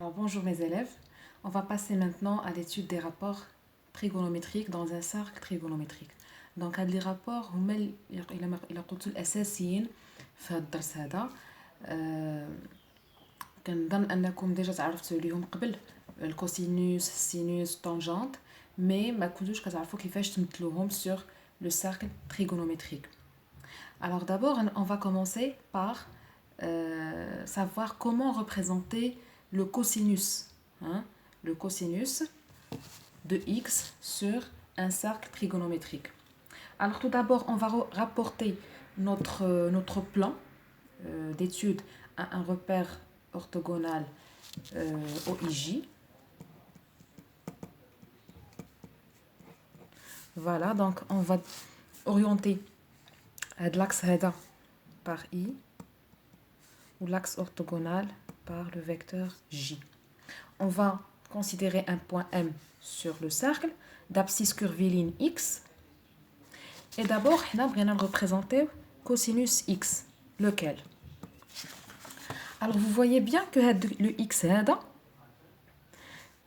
Alors, bonjour mes élèves, on va passer maintenant à l'étude des rapports trigonométriques dans un cercle trigonométrique. Donc هاد les rapports هما إلا قلت الأساسيين في هاد الدرس هذا. كنظن أنكم ديجا تعرفتوا ليهم قبل الكوسينوس السينوس طونجونت مي ما كنتوش كتعرفوا كيفاش تمثلوهم sur le cercle trigonométrique. Alors d'abord on va commencer par savoir comment représenter le cosinus, hein, le cosinus de x sur un cercle trigonométrique. Alors tout d'abord, on va rapporter notre plan d'étude à un repère orthogonal OIJ. Voilà, donc on va orienter l'axe HEDA par I ou l'axe orthogonal par le vecteur J. On va considérer un point M sur le cercle d'abscisse curviligne X. Et d'abord, on va représenter cosinus X. Lequel? Alors, vous voyez bien que le X هذا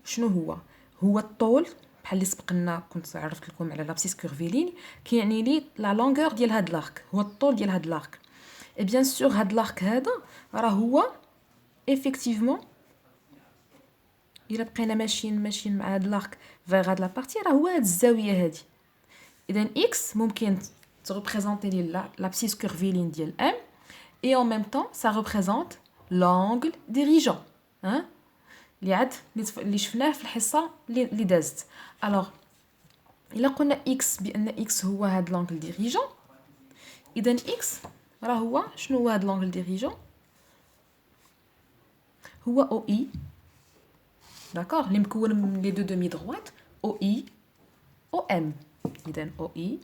شنو هو الطول بحال اللي سبقنا كنت عرفت لكم على l'abscisse curviligne كيعني لي la longueur ديال هاد l'arc هو الطول ديال هاد l'arc. Et bien sûr هاد l'arc هذا راه هو effectivement إلا بقينا ماشيين مع هاد l'arc vers هاد la partie راه هو هاد الزاوية هادي. إذن X ممكن تريبريزونتي لي l'abscisse curviligne ديال M et en même temps ça représente l'angle dirigeant. Hein? اللي شفناه في الحصة اللي دازت. Alors إلا قلنا X بأن X هو هاد l'angle dirigeant إذن X راه هو شنو هو هاد l'angle dirigeant هو OI. D'accord, اللي مكون من لي دو دومي دروات OI OM. إذن OI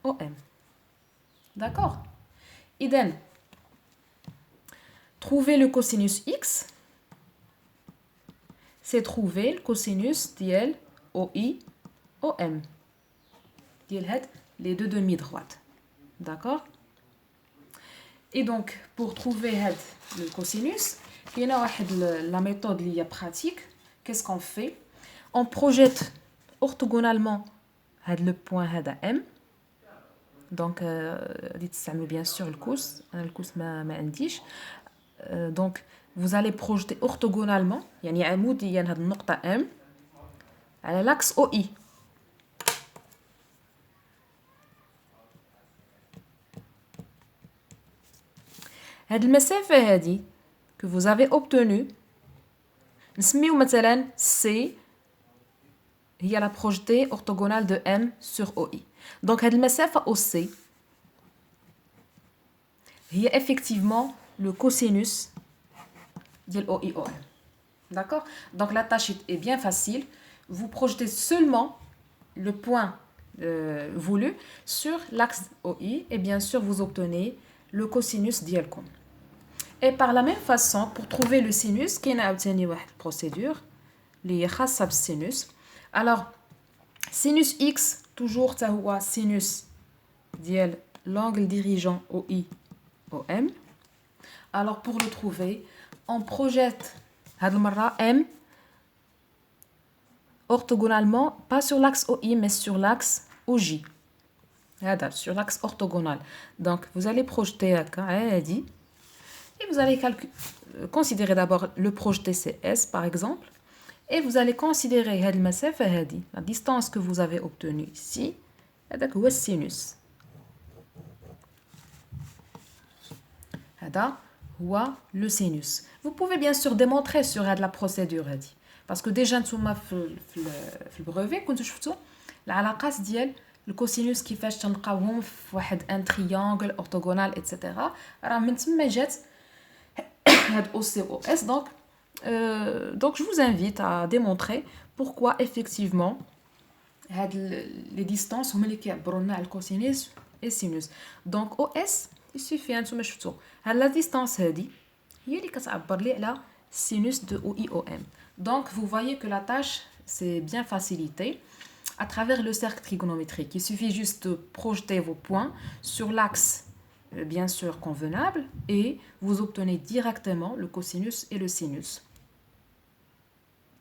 OM. D'accord. إذن trouver le cosinus X, c'est trouver le cosinus ديال OI OM. ديال هاد les deux demi-droites. D'accord. Et donc, pour trouver le cosinus, il y a la méthode qui est pratique. Qu'est-ce qu'on fait? On projette orthogonalement le point M. Donc, dites bien sûr le cos. Le cos donc, vous allez projeter orthogonalement, يعني عموديا هاد النقطة M على l'axe OI. هاد المسافة هادي que vous avez obtenue نسميو مثلا C هي la projetée orthogonale de M sur OI. Donc هاد المسافة OC هي effectivement le cosinus ديال OI OM. D'accord? Donc la tâche est bien facile. Vous projetez seulement le point voulu sur l'axe OI et bien sûr vous obtenez le cosinus ديالكم. Et par la même façon, pour trouver le sinus, il y a une procédure qui est خاصة بالsinus. Alors, sinus X, toujours c'est sinus ديال l'angle dirigeant OI OM. Alors, pour le trouver, on projette هاد المرة M orthogonalement, pas sur l'axe OI, mais sur l'axe OJ. Sur l'axe orthogonal. Donc, vous allez projeter هادي. Et vous allez considérer d'abord le projeté CS par exemple. Et vous allez considérer la distance que vous avez obtenue ici. C'est le sinus. C'est le sinus. Vous pouvez bien sûr démontrer sur la procédure. Parce que déjà, dans le brevet, quand vous voyez la relation ديال الكوسينوس كيفاش تلقاوهم في واحد ان triangle orthogonal etc. راه من تما جات OC OS. Donc je vous invite à démontrer pourquoi effectivement les distances sont les qui le cosinus et sinus. Donc OS il suffit la distance هذه هي اللي كتعبر لي على sinus de OIOM. Donc vous voyez que la tâche c'est bien facilité à travers le cercle trigonométrique. Il suffit juste de projeter vos points sur l'axe bien sûr convenable et vous obtenez directement le cosinus et le sinus.